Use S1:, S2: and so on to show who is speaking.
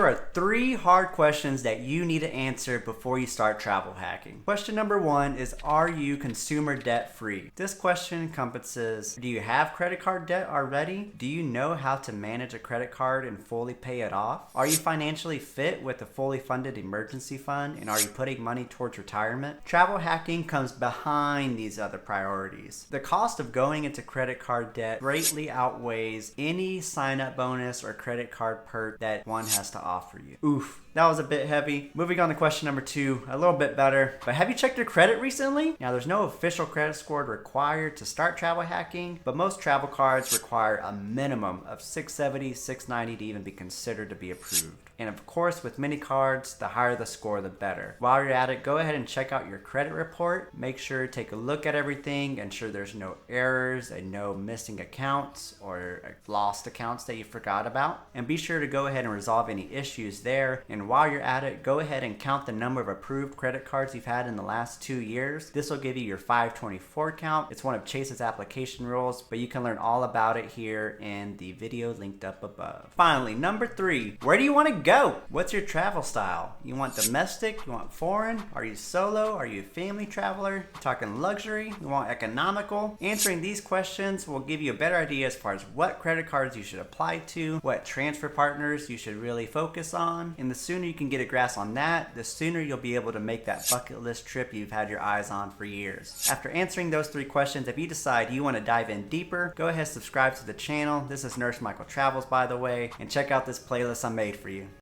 S1: Here are 3 hard questions that you need to answer before you start travel hacking. Question number 1 is, are you consumer debt free? This question encompasses, do you have credit card debt already? Do you know how to manage a credit card and fully pay it off? Are you financially fit with a fully funded emergency fund, and are you putting money towards retirement? Travel hacking comes behind these other priorities. The cost of going into credit card debt greatly outweighs any sign-up bonus or credit card perk that one has to offer you. Oof, that was a bit heavy. Moving on to question number 2, a little bit better. But have you checked your credit recently? Now, there's no official credit score required to start travel hacking, but most travel cards require a minimum of 670, 690 to even be considered to be approved. And of course, with many cards, the higher the score, the better. While you're at it, go ahead and check out your credit report. Make sure to take a look at everything, ensure there's no errors and no missing accounts or lost accounts that you forgot about. And be sure to go ahead and resolve any issues there. And while you're at it, go ahead and count the number of approved credit cards you've had in the last 2 years. This will give you your 524 count. It's one of Chase's application rules, but you can learn all about it here in the video linked up above. Finally, number 3, where do you want to go? What's your travel style? You want domestic? You want foreign? Are you solo? Are you a family traveler? You're talking luxury? You want economical? Answering these questions will give you a better idea as far as what credit cards you should apply to, what transfer partners you should really focus on. And the sooner you can get a grasp on that, the sooner you'll be able to make that bucket list trip you've had your eyes on for years. After answering those 3 questions, if you decide you want to dive in deeper, go ahead and subscribe to the channel. This is Nurse Michael Travels, by the way, and check out this playlist I made for you.